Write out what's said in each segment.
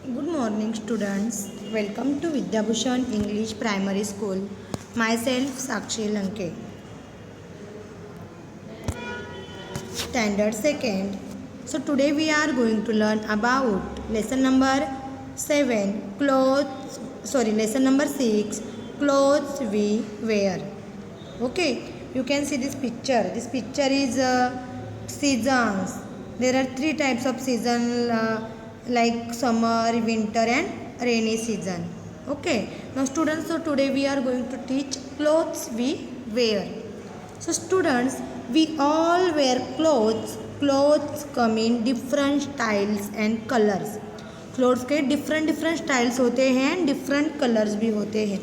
Good morning, students. Welcome to Vidyabhushan English Primary School. Myself, Sakshi Lanke. Standard 2nd. So, today we are going to learn about lesson number 7, lesson number 6, clothes we wear. Okay, you can see this picture. This picture is seasons. There are three types of season like summer, winter and rainy season. Okay, now students, so today we are going to teach clothes we wear. So students, we all wear clothes. Clothes come in different styles and colors. Clothes के different different styles होते हैं, different colours भी होते हैं.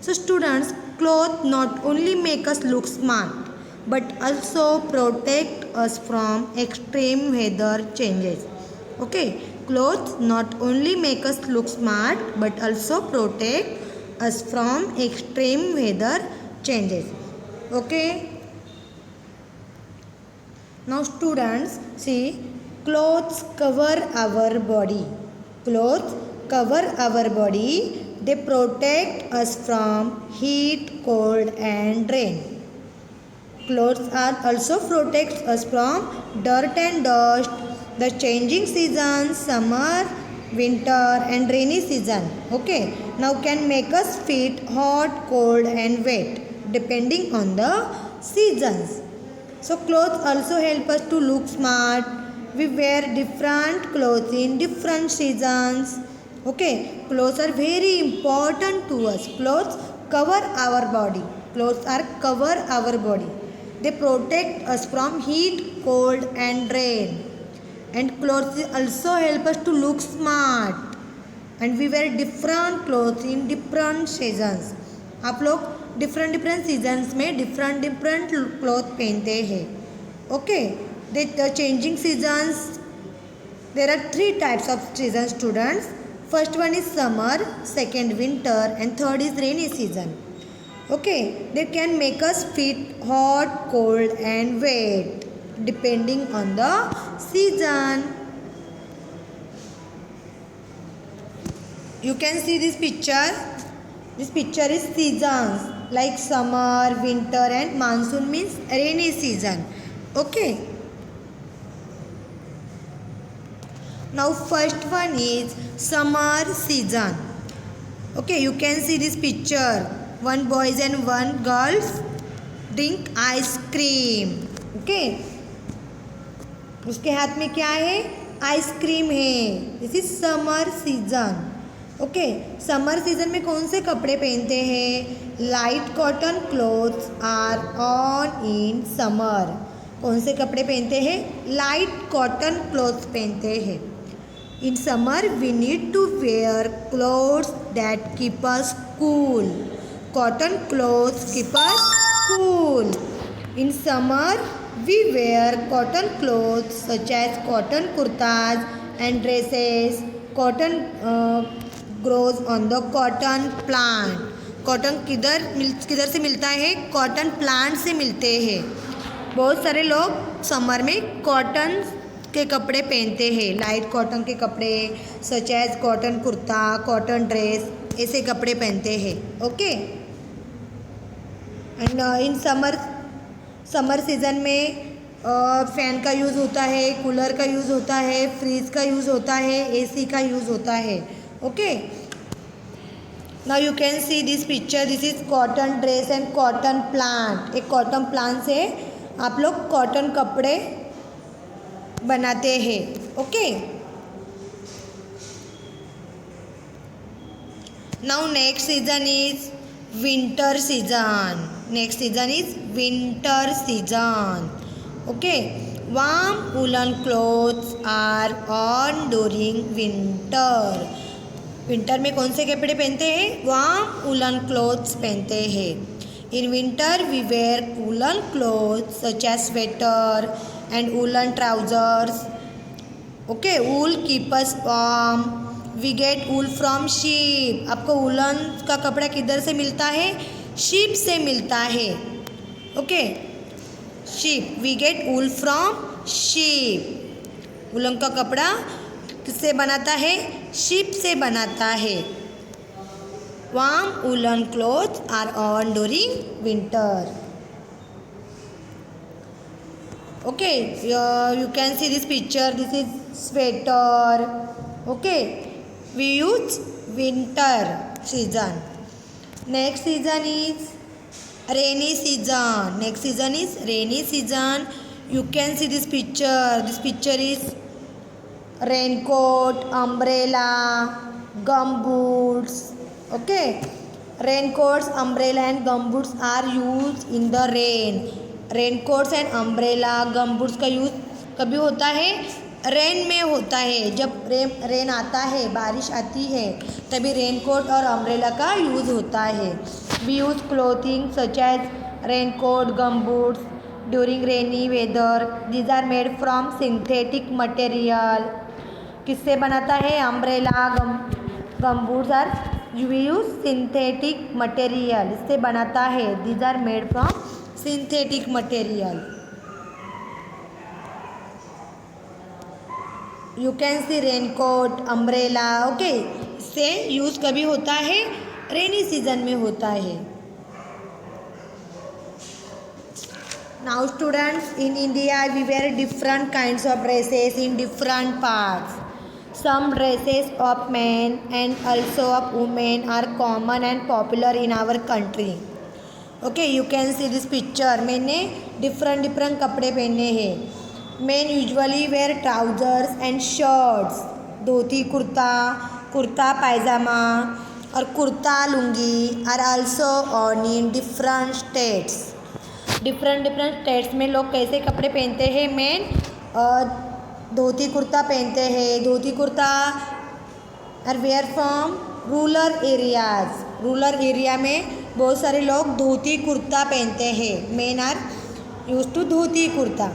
So students, cloth not only make us look smart but also protect us from extreme weather changes. Okay, clothes not only make us look smart but also protect us from extreme weather changes. Okay, now students, see, clothes cover our body. Clothes cover our body. They protect us from heat, cold and rain. Clothes are also protects us from dirt and dust, the changing seasons, summer, winter and rainy season. Okay, now can make us fit hot, cold and wet depending on the seasons. So clothes also help us to look smart. We wear different clothes in different seasons. Okay, clothes are very important to us. Clothes cover our body. Clothes are cover our body. They protect us from heat, cold and rain. And clothes also help us to look smart. And we wear different clothes in different seasons. आप लोग different different seasons में different different cloth पहनते हैं. Okay, the changing seasons, there are three types of season students. First one is summer, second winter and third is rainy season. Okay, they can make us fit hot, cold and wet depending on the season. You can see this picture. This picture is seasons like summer, winter and monsoon means rainy season. Okay. Now first one is summer season. Okay, you can see this picture. One boys and one girls drink ice cream. Okay. उसके हाथ में क्या है? Ice cream है. This is summer season. Okay, summer season में कौन से कपड़े पहनते हैं? Light cotton clothes are on in summer. कौन से कपड़े पहनते हैं? लाइट कॉटन क्लोथ्स पहनते हैं. In summer we need to wear clothes that keep us cool. Cotton clothes keep us cool. In summer we wear cotton clothes such as cotton kurtas and dresses. Cotton grows on the cotton plant. Cotton किधर से मिलता है? Cotton plant से मिलते हैं. बहुत सारे लोग समर में कॉटन के कपड़े पहनते हैं, लाइट कॉटन के कपड़े such as cotton kurta, cotton dress, ऐसे कपड़े पहनते हैं. Okay, and in summer season में फैन का यूज़ होता है, कूलर का यूज़ होता है, फ्रीज का यूज़ होता है, एसी का यूज़ होता है. Okay, now you can see this picture. This is cotton dress and cotton plant. एक कॉटन प्लांट से आप लोग कॉटन कपड़े बनाते हैं. Okay, now next season is winter season. Next season is winter season. Okay, warm woolen clothes are on during winter. Winter में कौन से कपड़े पहनते हैं? वार्म वूलन क्लोथ्स पहनते हैं. In winter we wear woollen clothes such as sweater and woollen trousers. Okay, wool keep us warm. We get wool from sheep. आपको woollen का कपड़ा किधर से मिलता है? शीप से मिलता है. Okay, sheep, we get wool from sheep. Woollen का कपड़ा किससे बनाता है? शीप से बनाता है। Warm woollen clothes are on during winter. Okay, you can see this picture. This is sweater. Okay, we use winter season. Next season is rainy season. Next season is rainy season. You can see this picture. This picture is raincoat, umbrella, gumboots. Okay, raincoats, umbrella and gumboots are used in the rain. Raincoats and umbrella gumboots का use कभी होता है? Rain में होता है। जब rain आता है, बारिश आती है, तभी रेनकोट और अम्ब्रेला का यूज़ होता है। We use clothing such as raincoat, gumboots during rainy weather. These are made from synthetic material. किससे बनाता है? Umbrella, gumboots are we use synthetic material, इससे बनाता है। These are made from synthetic material. You can see raincoat, umbrella. Okay, इससे use कभी होता है? रेनी सीजन में होता है। Now students, in India we wear different kinds of dresses in different parts. Some dresses of men and also of women are common and popular in our country. Okay, you can see this picture. मैंने different कपड़े पहने हैं। Man usually wear trousers and shirts. Dhoti kurta, kurta pyjama और kurta lungi are also worn in different states. Different states में लोग कैसे कपड़े पहनते हैं? मैन धोती कुर्ता पहनते हैं। Dhoti kurta are wear from rural areas. Rural area में बहुत सारे लोग धोती कुर्ता पहनते हैं। Men are use to dhoti kurta.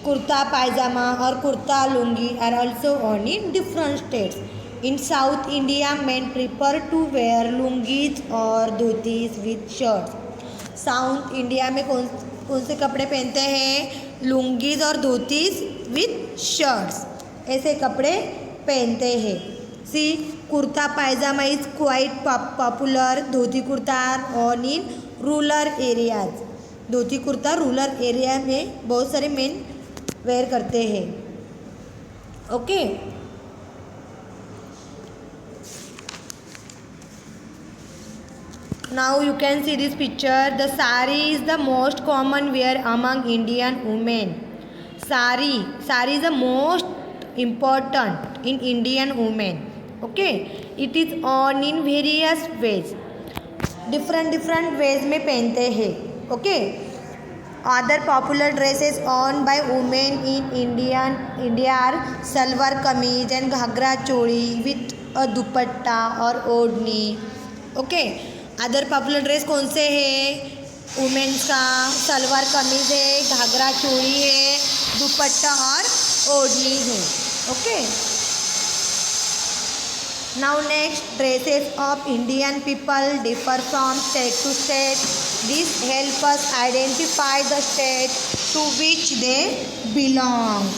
Kurta pyjama और kurta lungi are also worn in different states. In South India men prefer to wear lungis और dhotis with shirts. South India में कौन से कपड़े पहनते हैं? लुंगीज और धोतीज विथ शर्ट्स, ऐसे कपड़े पहनते हैं। See kurta pyjama is quite popular. Dhoti kurta worn in rural areas. Dhoti kurta rural area में बहुत सारे मेन वेयर करते हैं। Okay, now you can see this picture. The sari is the most common wear among Indian women. Sari is the most important in Indian women. Okay, it is worn in various ways. Different ways में पहनते हैं। Okay, other popular dresses worn by women in India are salwar kameez and ghagra choli with a dupatta और odhni. Okay, other popular dress कौन से है? Women's का सलवार कमीज है, घाघरा चोली है, दुपट्टा और ओढ़नी है। Okay, now next, dresses of Indian people differ from state to state. This help us identify the state to which they belong.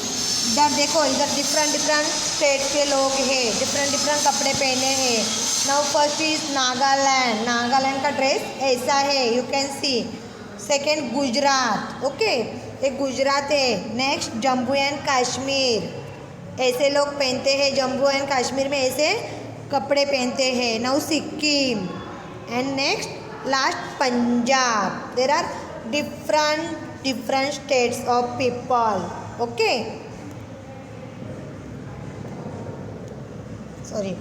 इधर देखो, इधर डिफरेंट स्टेट के लोग हैं, डिफरेंट कपड़े पहने हैं। Now first is Nagaland. Nagaland का ड्रेस ऐसा है, you can C. Second Gujarat. Okay, एक गुजरात है। नेक्स्ट जम्मू एंड कश्मीर, ऐसे लोग पहनते हैं। जम्मू एंड कश्मीर में ऐसे कपड़े पहनते हैं। Now Sikkim and next last Punjab. There are different states of people. Okay, sorry,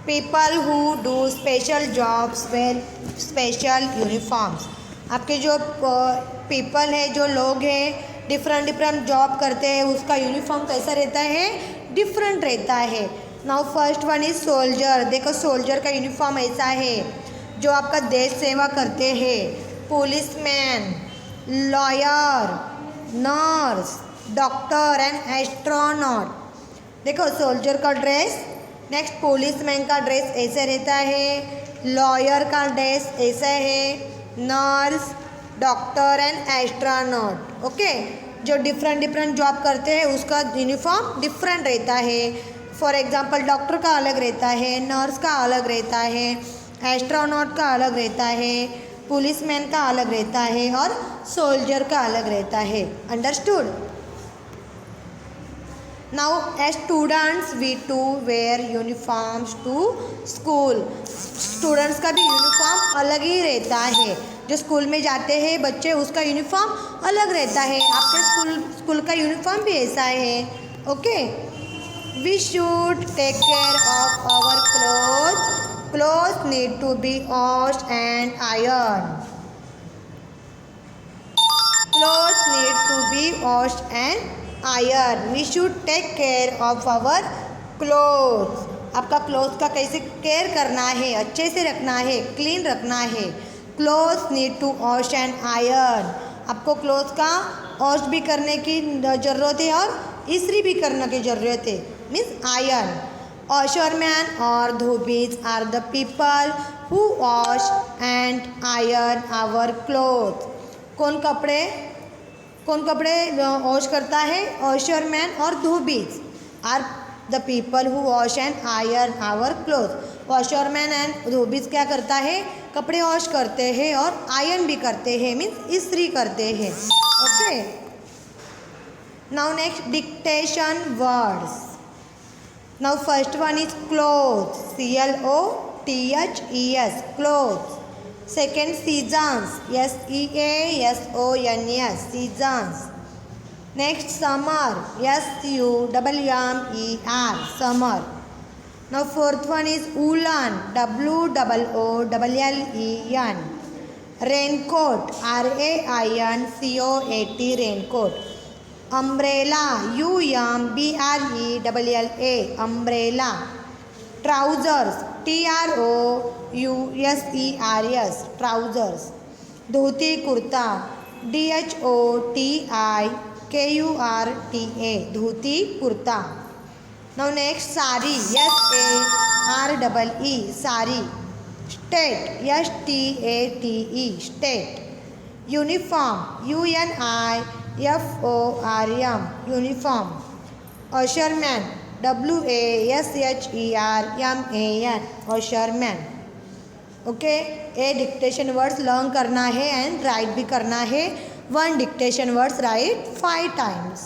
people who do special jobs wear special uniforms. आपके जो पीपल है, जो लोग हैं, डिफरेंट जॉब करते हैं, उसका यूनिफॉर्म कैसा रहता है? डिफरेंट रहता है। Now first one is soldier. देखो, सोल्जर का यूनिफॉर्म ऐसा है, जो आपका देश सेवा करते हैं। Policeman, lawyer, nurse, doctor and astronaut. देखो सोल्जर का ड्रेस। नेक्स्ट पुलिसमैन का ड्रेस ऐसे रहता है। लॉयर का ड्रेस ऐसा है। Nurse, doctor and astronaut. Okay, जो डिफरेंट डिफरेंट जॉब करते हैं उसका यूनिफॉर्म डिफरेंट रहता है। फॉर एग्जांपल डॉक्टर का अलग रहता है, नर्स का अलग रहता है, एस्ट्रोनॉट का अलग रहता है, पुलिसमैन का अलग रहता है और सोल्जर का अलग रहता है। Understood? Now as students we too wear uniforms to school. Students का भी यूनिफॉर्म अलग ही रहता है। जो स्कूल में जाते हैं बच्चे उसका यूनिफॉर्म अलग रहता है। आपके स्कूल का यूनिफॉर्म भी ऐसा है। Okay, we should take care of our cloth. Cloth need to be washed and iron. Cloth need to be washed and iron. We should take care of our clothes. आपका cloth का कैसे care करना है, अच्छे से रखना है, clean रखना है। Clothes need to wash and iron. आपको क्लोथ का वॉश भी करने की ज़रूरत है और इस्त्री भी करने की ज़रूरत है, मीन्स आयरन। वॉशरमैन और dhobis are the people who wash and iron our cloth. कौन कपड़े वॉश करता है? वॉशरमैन और dhobis are the people who wash and iron our cloth. Washerman and dhobis क्या करता है? कपड़े वॉश करते हैं और आयरन भी करते हैं, मीन्स इस्त्री करते हैं। Okay, now next dictation words. Now first one is cloth, CLOTHES, cloth. Second, seasons, SEASONS, seasons. Next, summer, SUMMER, summer. Now fourth one is woolen, WOOLLEN. Raincoat, RAINCOAT, raincoat. Umbrella, UMBRELLA, umbrella. Trousers, TROUSERS, trousers. Dhoti kurta, DHOTIKURTA, dhoti kurta. Now next sari, SAREE, sari. State, STATE, state. Uniform, UNIFORM, uniform. Usherman, WASHERMAN, washerman. Okay, ये dictation words learn करना है and right भी करना है। 1 dictation words right 5 times.